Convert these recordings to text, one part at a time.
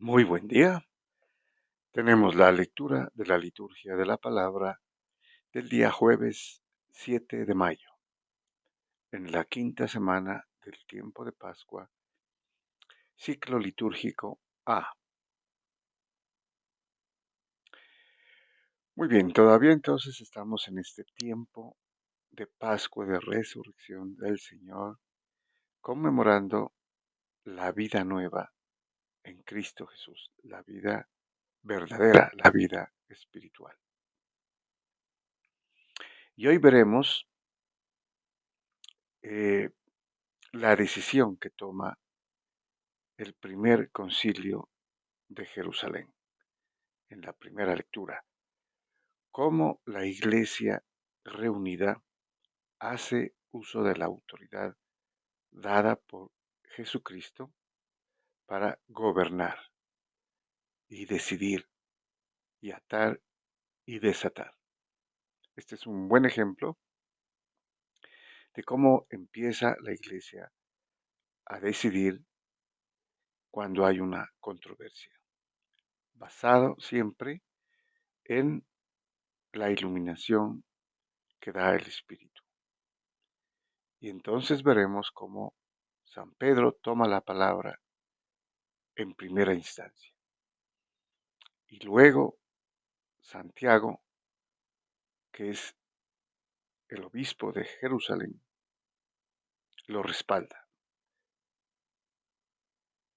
Muy buen día. Tenemos la lectura de la liturgia de la palabra del día jueves 7 de mayo, en la quinta semana del tiempo de Pascua, ciclo litúrgico A. Muy bien, todavía entonces estamos en este tiempo de Pascua, de resurrección del Señor, conmemorando la vida nueva en Cristo Jesús, la vida verdadera, la vida espiritual. Y hoy veremos eh, la decisión que toma el primer concilio de Jerusalén, en la primera lectura, cómo la Iglesia reunida hace uso de la autoridad dada por Jesucristo para gobernar y decidir y atar y desatar. Este es un buen ejemplo de cómo empieza la Iglesia a decidir cuando hay una controversia, basado siempre en la iluminación que da el Espíritu. Y entonces veremos cómo San Pedro toma la palabra en primera instancia. Y luego Santiago, que es el obispo de Jerusalén, lo respalda.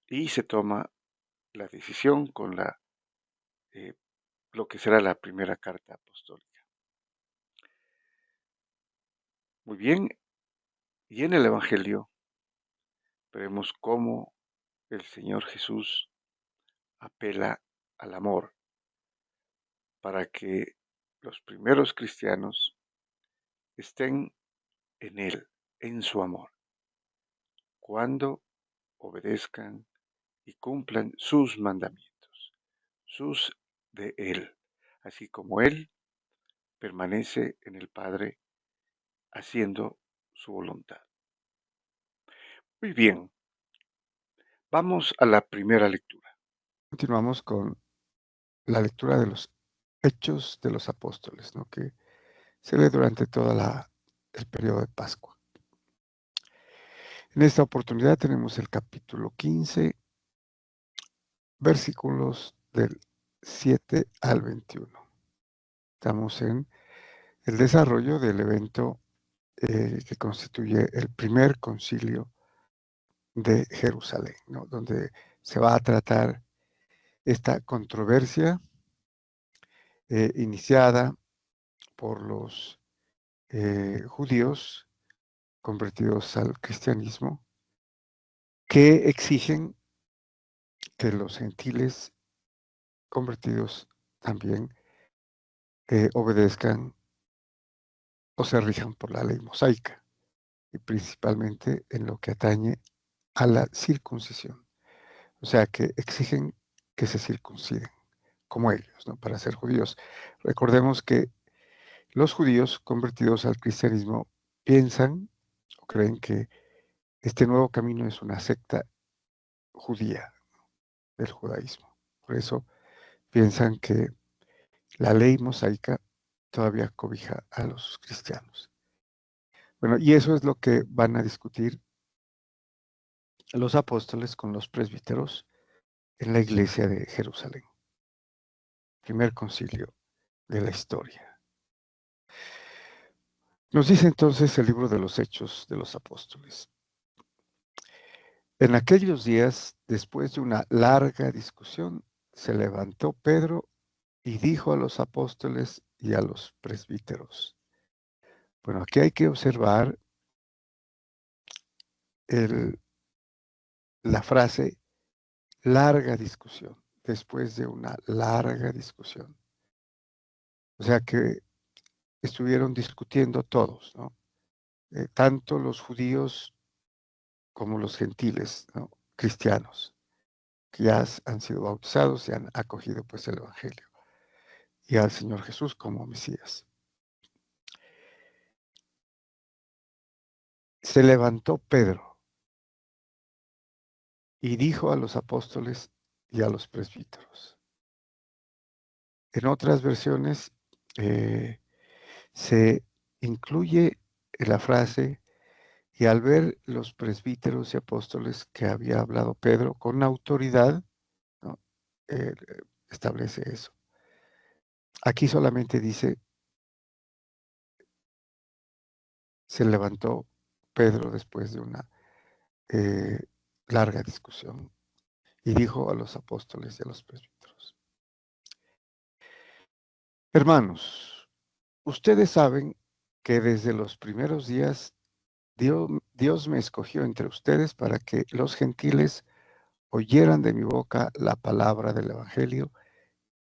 Y se toma la decisión con eh, lo que será la primera carta apostólica. Muy bien, y en el Evangelio veremos cómo el Señor Jesús apela al amor para que los primeros cristianos estén en Él, en su amor, cuando obedezcan y cumplan sus mandamientos, sus de Él, así como Él permanece en el Padre haciendo su voluntad. Muy bien, vamos a la primera lectura. Continuamos con la lectura de los Hechos de los Apóstoles, ¿no? Que se lee durante todo el periodo de Pascua. En esta oportunidad tenemos el capítulo 15, versículos del 7 al 21. Estamos en el desarrollo del evento que constituye el primer concilio de Jerusalén, ¿no? Donde se va a tratar esta controversia iniciada por los judíos convertidos al cristianismo, que exigen que los gentiles convertidos también obedezcan o se rijan por la ley mosaica, y principalmente en lo que atañe a la circuncisión. O sea, que exigen que se circunciden, como ellos, ¿no? Para ser judíos. Recordemos que los judíos convertidos al cristianismo piensan o creen que este nuevo camino es una secta judía del judaísmo. Por eso piensan que la ley mosaica todavía cobija a los cristianos. Bueno, y eso es lo que van a discutir los apóstoles con los presbíteros en la iglesia de Jerusalén. Primer concilio de la historia. Nos dice entonces el libro de los Hechos de los Apóstoles. En aquellos días, después de una larga discusión, se levantó Pedro y dijo a los apóstoles y a los presbíteros. Bueno, aquí hay que observar la frase larga discusión, después de una larga discusión. O sea que estuvieron discutiendo todos, ¿no? Tanto los judíos como los gentiles, ¿no? Cristianos, que ya han sido bautizados y han acogido pues el Evangelio y al Señor Jesús como Mesías. Se levantó Pedro y dijo a los apóstoles y a los presbíteros. En otras versiones se incluye la frase, y al ver los presbíteros y apóstoles que había hablado Pedro con autoridad, ¿no? Eh, establece eso. Aquí solamente dice, se levantó Pedro después de una eh, larga discusión y dijo a los apóstoles y a los presbíteros: Hermanos, ustedes saben que desde los primeros días Dios me escogió entre ustedes para que los gentiles oyeran de mi boca la palabra del Evangelio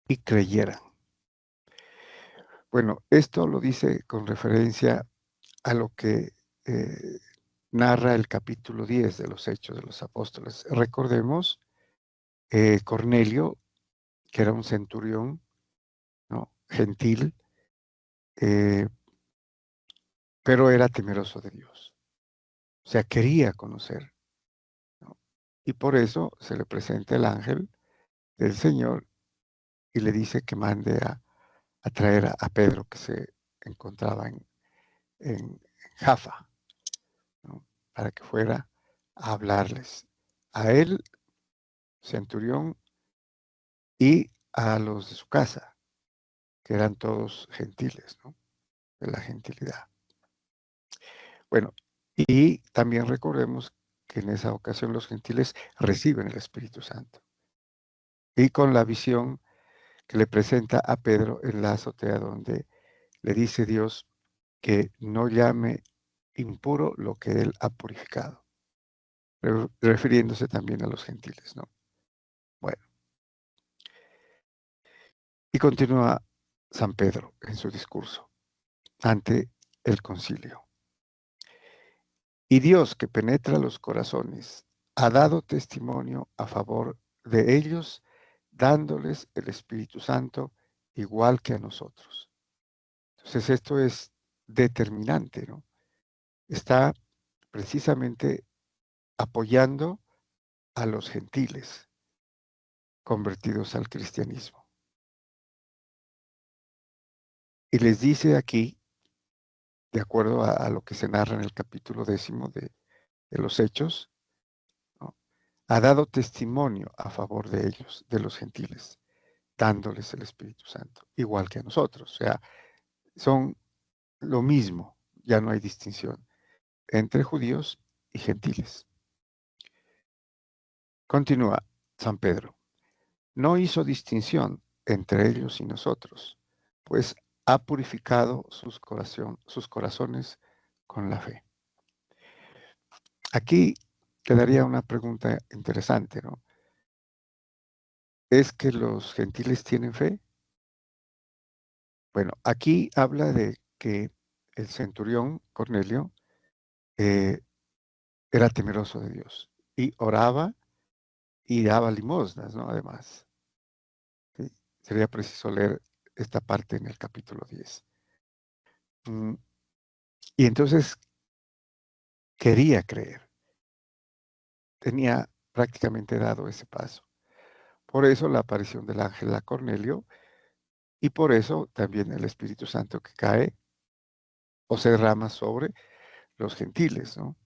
y creyeran. Bueno, esto lo dice con referencia a lo que eh, narra el capítulo 10 de los Hechos de los Apóstoles. Recordemos, Cornelio, que era un centurión, ¿no? Gentil, eh, pero era temeroso de Dios. O sea, quería conocer, ¿no? Y por eso se le presenta el ángel del Señor y le dice que mande a traer a Pedro, que se encontraba en Jaffa, ¿no? Para que fuera a hablarles a él, centurión, y a los de su casa, que eran todos gentiles, ¿no? De la gentilidad. Bueno, y también recordemos que en esa ocasión los gentiles reciben el Espíritu Santo. Y con la visión que le presenta a Pedro en la azotea, donde le dice Dios que no llame impuro lo que él ha purificado, refiriéndose también a los gentiles, ¿no? Bueno, y continúa San Pedro en su discurso ante el concilio. Y Dios, que penetra los corazones, ha dado testimonio a favor de ellos, dándoles el Espíritu Santo igual que a nosotros. Entonces esto es determinante, ¿no? Está precisamente apoyando a los gentiles convertidos al cristianismo. Y les dice aquí, de acuerdo a lo que se narra en el capítulo 10 de los Hechos, ¿no? Ha dado testimonio a favor de ellos, de los gentiles, dándoles el Espíritu Santo, igual que a nosotros. O sea, son lo mismo, ya no hay distinción entre judíos y gentiles. Continúa San Pedro. No hizo distinción entre ellos y nosotros, pues ha purificado sus corazones con la fe. Aquí quedaría una pregunta interesante, ¿no? ¿Es que los gentiles tienen fe? Bueno, aquí habla de que el centurión Cornelio eh, era temeroso de Dios y oraba y daba limosnas, ¿no? Además, ¿sí? Sería preciso leer esta parte en el capítulo 10. Mm, y entonces quería creer, tenía prácticamente dado ese paso. Por eso la aparición del ángel a Cornelio y por eso también el Espíritu Santo que cae o se derrama sobre los gentiles, ¿no?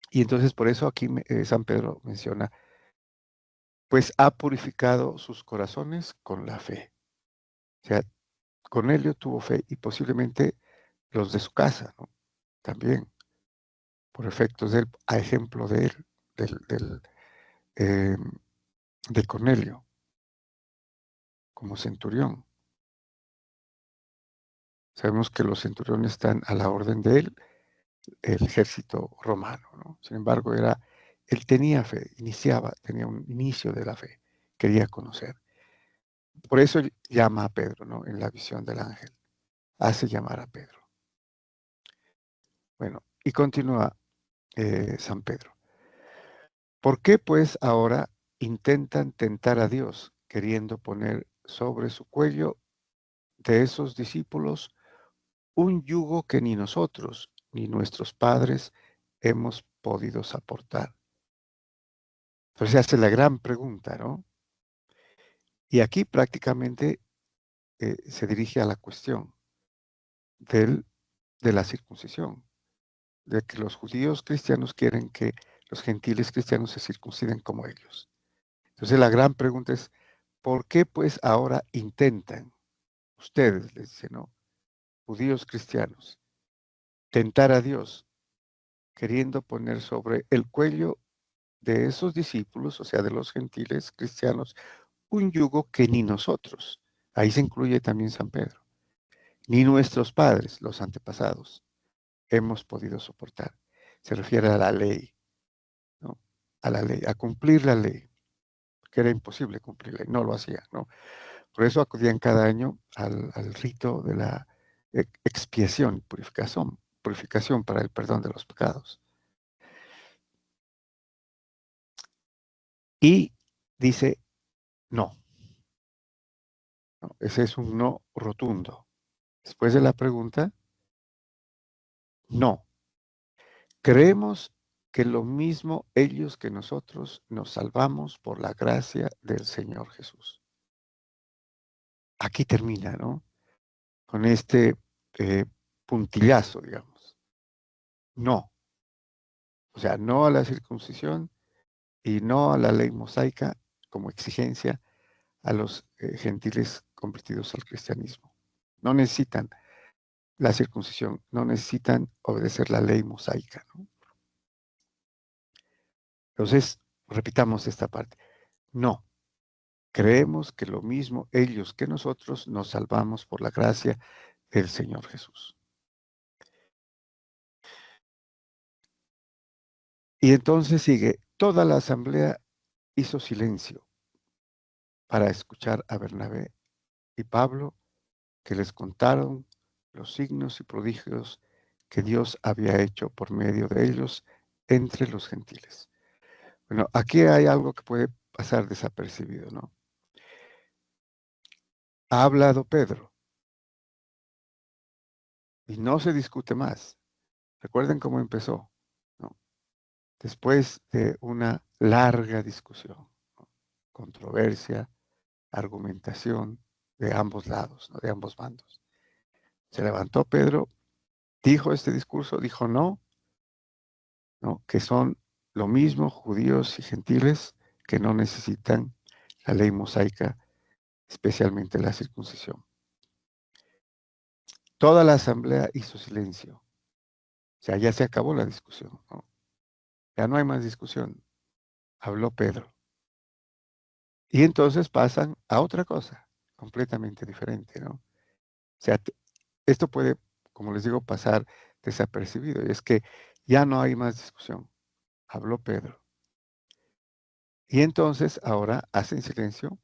Y entonces por eso aquí San Pedro menciona, pues ha purificado sus corazones con la fe. O sea, Cornelio tuvo fe y posiblemente los de su casa, ¿no? También, por efectos de él, a ejemplo de él, eh, de Cornelio, como centurión. Sabemos que los centuriones están a la orden de él, el ejército romano, ¿no? Sin embargo, él tenía fe, tenía un inicio de la fe, quería conocer. Por eso llama a Pedro, ¿no? En la visión del ángel, hace llamar a Pedro. Bueno, y continúa San Pedro. ¿Por qué pues ahora intentan tentar a Dios, queriendo poner sobre su cuello de esos discípulos un yugo que ni nosotros ni nuestros padres hemos podido soportar? Entonces se hace la gran pregunta, ¿no? Y aquí prácticamente se dirige a la cuestión del, de la circuncisión, de que los judíos cristianos quieren que los gentiles cristianos se circunciden como ellos. Entonces la gran pregunta es, ¿por qué pues ahora intentan ustedes, les dice, ¿no? Judíos cristianos, tentar a Dios, queriendo poner sobre el cuello de esos discípulos, o sea, de los gentiles cristianos, un yugo que ni nosotros, ahí se incluye también San Pedro, ni nuestros padres, los antepasados, hemos podido soportar. Se refiere a la ley, ¿no? A la ley, a cumplir la ley, que era imposible cumplirla, y no lo hacían, ¿no? Por eso acudían cada año al rito de la expiación, purificación para el perdón de los pecados. Y dice, no, no, ese es un no rotundo. Después de la pregunta, no. Creemos que lo mismo ellos que nosotros nos salvamos por la gracia del Señor Jesús. Aquí termina, ¿no? Con este puntillazo, digamos. No. O sea, no a la circuncisión y no a la ley mosaica como exigencia a los gentiles convertidos al cristianismo. No necesitan la circuncisión, no necesitan obedecer la ley mosaica, ¿no? Entonces, repitamos esta parte. No, creemos que lo mismo ellos que nosotros nos salvamos por la gracia del Señor Jesús. Y entonces sigue, toda la asamblea hizo silencio para escuchar a Bernabé y Pablo, que les contaron los signos y prodigios que Dios había hecho por medio de ellos entre los gentiles. Bueno, aquí hay algo que puede pasar desapercibido, ¿no? Ha hablado Pedro y no se discute más. Recuerden cómo empezó, ¿no? Después de una larga discusión, ¿no? Controversia, argumentación de ambos lados, ¿no? De ambos bandos. Se levantó Pedro, dijo este discurso, dijo no, ¿no? Que son lo mismo judíos y gentiles que no necesitan la ley mosaica, especialmente la circuncisión. Toda la asamblea hizo silencio. O sea, ya se acabó la discusión, ¿no? Ya no hay más discusión. Habló Pedro. Y entonces pasan a otra cosa completamente diferente, ¿no? O sea, esto puede, como les digo, pasar desapercibido. Y es que ya no hay más discusión. Habló Pedro. Y entonces ahora hacen silencio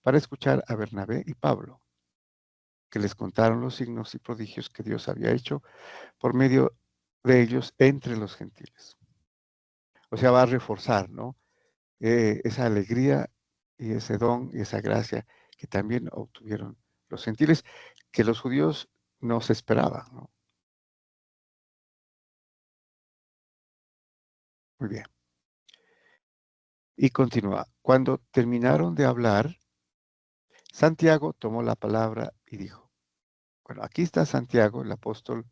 para escuchar a Bernabé y Pablo, que les contaron los signos y prodigios que Dios había hecho por medio de ellos entre los gentiles. O sea, va a reforzar, ¿no? Esa alegría y ese don y esa gracia que también obtuvieron los gentiles, que los judíos no se esperaban, ¿no? Muy bien. Y continúa. Cuando terminaron de hablar, Santiago tomó la palabra y dijo, bueno, aquí está Santiago, el apóstol,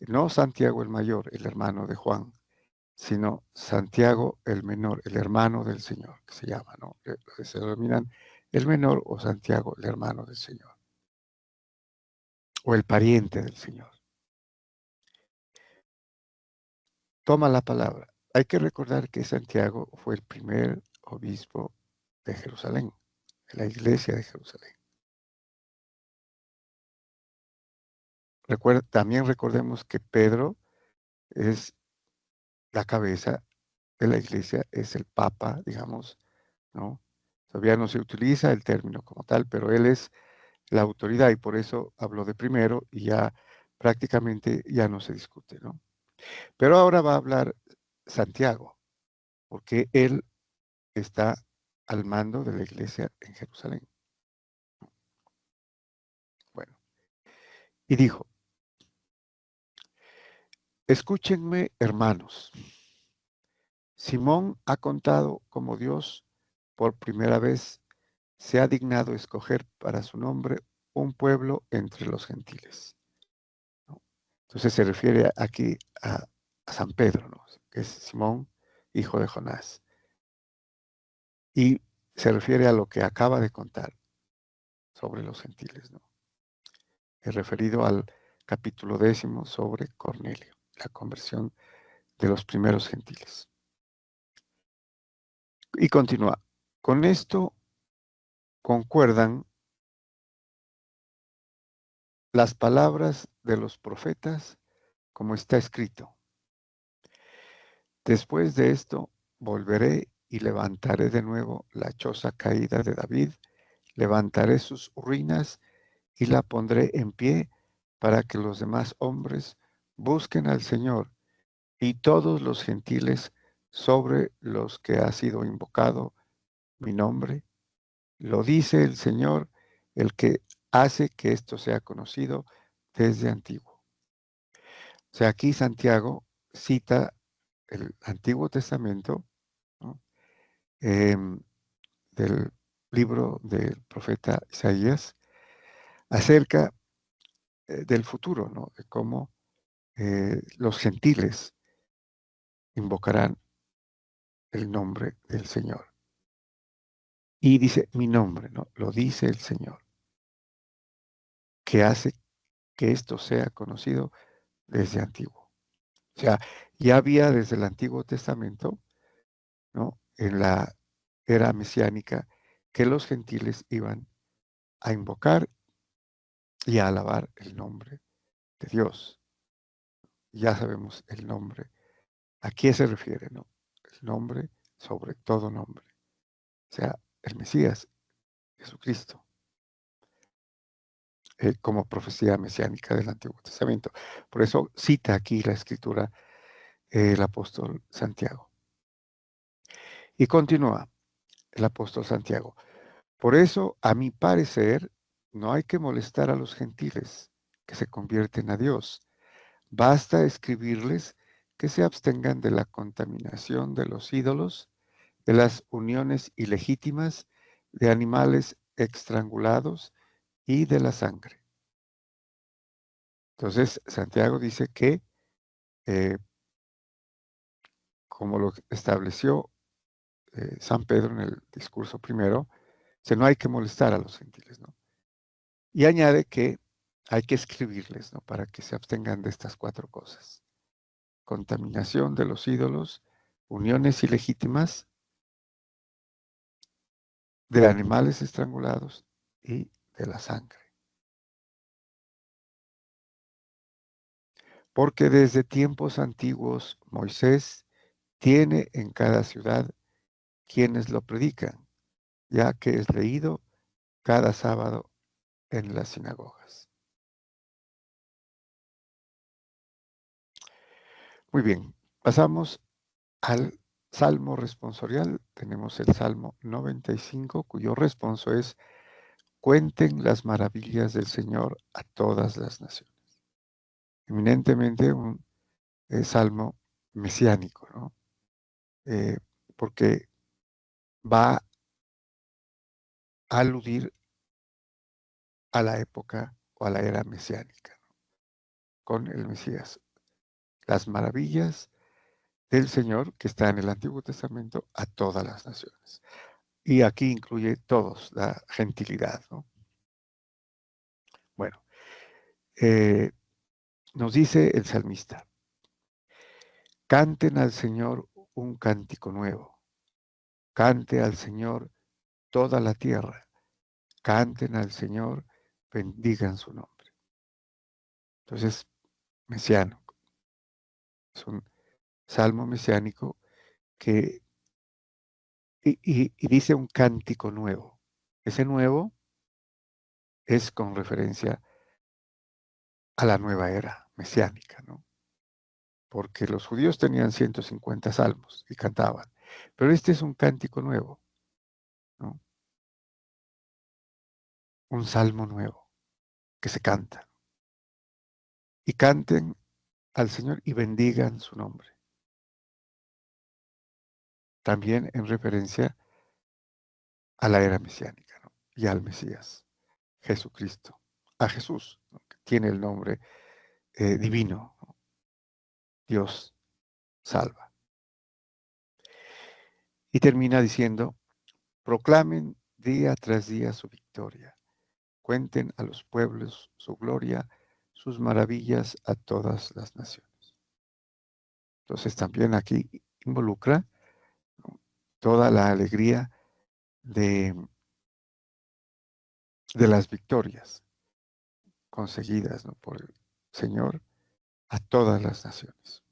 no Santiago el mayor, el hermano de Juan, sino Santiago el menor, el hermano del Señor, que se llama, ¿no? Se denominan el menor o Santiago, el hermano del Señor, o el pariente del Señor. Toma la palabra. Hay que recordar que Santiago fue el primer obispo de Jerusalén, de la iglesia de Jerusalén. También recordemos que Pedro es la cabeza de la iglesia, es el papa, digamos, ¿no? Todavía no se utiliza el término como tal, pero él es la autoridad y por eso habló de primero y ya prácticamente ya no se discute, ¿no? Pero ahora va a hablar Santiago, porque él está al mando de la iglesia en Jerusalén. Bueno, y dijo, escúchenme, hermanos, Simón ha contado cómo Dios por primera vez se ha dignado escoger para su nombre un pueblo entre los gentiles, ¿no? Entonces se refiere aquí a San Pedro, ¿no? Que es Simón, hijo de Jonás. Y se refiere a lo que acaba de contar sobre los gentiles, ¿no? Es referido al capítulo 10 sobre Cornelio, la conversión de los primeros gentiles. Y continúa. Con esto concuerdan las palabras de los profetas, como está escrito. Después de esto, volveré y levantaré de nuevo la choza caída de David, levantaré sus ruinas y la pondré en pie para que los demás hombres busquen al Señor y todos los gentiles sobre los que ha sido invocado mi nombre. Lo dice el Señor, el que hace que esto sea conocido desde antiguo. O sea, aquí Santiago cita el Antiguo Testamento, ¿no? Em, del libro del profeta Isaías acerca del futuro, ¿no? De cómo los gentiles invocarán el nombre del Señor. Y dice mi nombre, ¿no? Lo dice el Señor, que hace que esto sea conocido desde antiguo. O sea, ya había desde el Antiguo Testamento, ¿no? En la era mesiánica, que los gentiles iban a invocar y a alabar el nombre de Dios. Ya sabemos el nombre. ¿A qué se refiere, no? El nombre sobre todo nombre. O sea, el Mesías, Jesucristo, como profecía mesiánica del Antiguo Testamento. Por eso cita aquí la escritura el apóstol Santiago. Y continúa el apóstol Santiago. Por eso, a mi parecer, no hay que molestar a los gentiles que se convierten a Dios. Basta escribirles que se abstengan de la contaminación de los ídolos, de las uniones ilegítimas, de animales estrangulados y de la sangre. Entonces, Santiago dice que, eh, como lo estableció San Pedro en el discurso primero, no hay que molestar a los gentiles, ¿no? Y añade que hay que escribirles, ¿no? Para que se abstengan de estas cuatro cosas: contaminación de los ídolos, uniones ilegítimas, de animales estrangulados y de la sangre. Porque desde tiempos antiguos Moisés tiene en cada ciudad quienes lo predican, ya que es leído cada sábado en las sinagogas. Muy bien, pasamos al Salmo responsorial. Tenemos el Salmo 95, cuyo responso es: cuenten las maravillas del Señor a todas las naciones. Eminentemente un salmo mesiánico, ¿no? Eh, porque va a aludir a la época o a la era mesiánica, ¿no? Con el Mesías. Las maravillas del Señor que está en el Antiguo Testamento a todas las naciones. Y aquí incluye todos, la gentilidad, ¿no? Bueno, nos dice el salmista: canten al Señor un cántico nuevo, cante al Señor toda la tierra, canten al Señor, bendigan su nombre. Entonces, mesiánico, es un salmo mesiánico que y dice un cántico nuevo. Ese nuevo es con referencia a la nueva era mesiánica, ¿no? Porque los judíos tenían 150 salmos y cantaban, pero este es un cántico nuevo, ¿no? Un salmo nuevo que se canta. Y canten al Señor y bendigan su nombre. también en referencia a la era mesiánica, ¿no? Y al Mesías, Jesucristo, a Jesús, ¿no? Que tiene el nombre divino, ¿no? Dios salva. Y termina diciendo, proclamen día tras día su victoria, cuenten a los pueblos su gloria, sus maravillas a todas las naciones. Entonces también aquí involucra, ¿no?, toda la alegría de las victorias conseguidas, ¿no?, por el Señor a todas las naciones.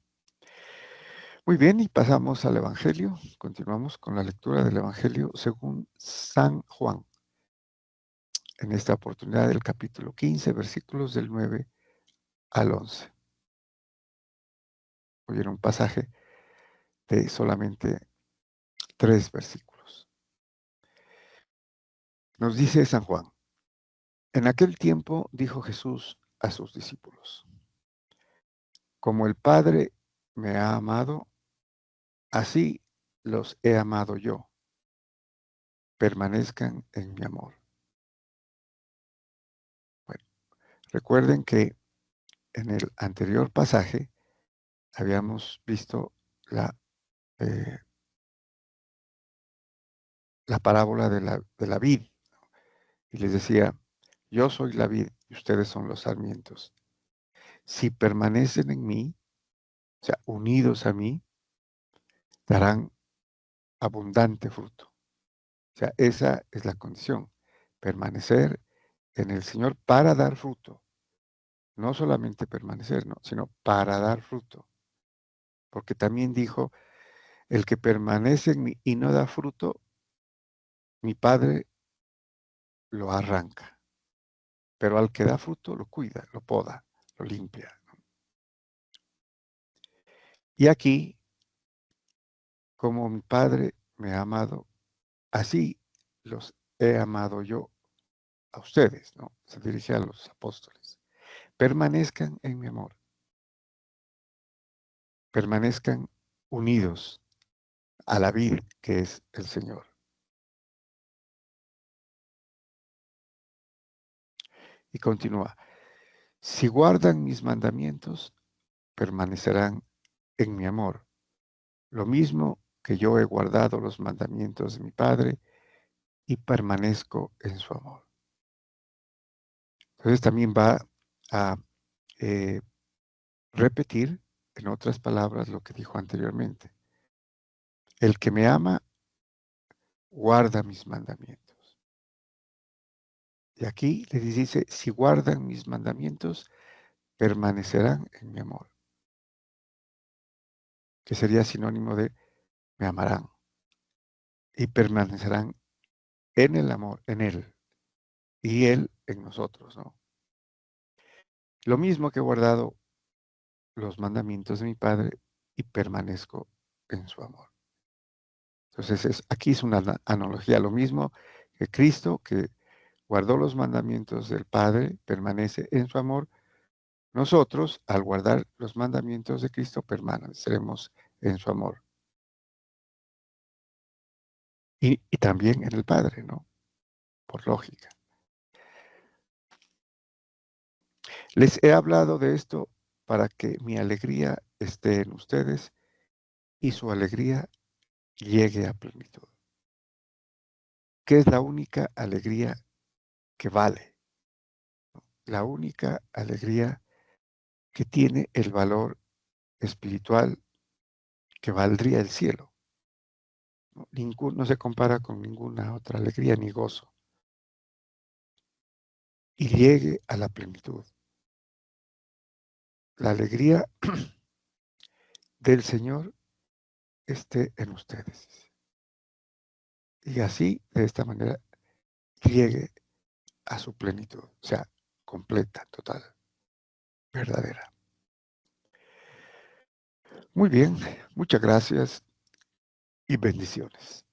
Muy bien, y pasamos al Evangelio. Continuamos con la lectura del Evangelio según San Juan. En esta oportunidad del capítulo 15, versículos del 9 al 11. Hoy en un pasaje de solamente 3 versículos. Nos dice San Juan, en aquel tiempo dijo Jesús a sus discípulos, como el Padre me ha amado, así los he amado yo. Permanezcan en mi amor. Bueno, recuerden que en el anterior pasaje habíamos visto la, eh, la parábola de la vid y les decía, yo soy la vid y ustedes son los sarmientos. Si permanecen en mí, o sea, unidos a mí, darán abundante fruto. O sea, esa es la condición, permanecer en el Señor para dar fruto. No solamente permanecer, no, sino para dar fruto. Porque también dijo, el que permanece en mí y no da fruto, mi Padre lo arranca. Pero al que da fruto lo cuida, lo poda, lo limpia. Y aquí, como mi Padre me ha amado, así los he amado yo a ustedes, ¿no? Se dirige a los apóstoles. Permanezcan en mi amor. Permanezcan unidos a la vid que es el Señor. Y continúa, si guardan mis mandamientos, permanecerán en mi amor, lo mismo que yo he guardado los mandamientos de mi Padre y permanezco en su amor. Entonces también va a eh, repetir, en otras palabras, lo que dijo anteriormente. El que me ama, guarda mis mandamientos. Y aquí les dice, si guardan mis mandamientos, permanecerán en mi amor, que sería sinónimo de me amarán y permanecerán en el amor, en Él, y Él en nosotros, ¿no? Lo mismo que he guardado los mandamientos de mi Padre y permanezco en su amor. Entonces, aquí es una analogía, lo mismo que Cristo, que guardó los mandamientos del Padre, permanece en su amor. Nosotros, al guardar los mandamientos de Cristo, permaneceremos en su amor. Y también en el Padre, ¿no? Por lógica. Les he hablado de esto para que mi alegría esté en ustedes y su alegría llegue a plenitud. Que es la única alegría que vale, la única alegría que tiene el valor espiritual que valdría el cielo. No, no se compara con ninguna otra alegría ni gozo. Y llegue a la plenitud. La alegría del Señor esté en ustedes. Y así, de esta manera, llegue a su plenitud, o sea, completa, total, verdadera. Muy bien, muchas gracias y bendiciones.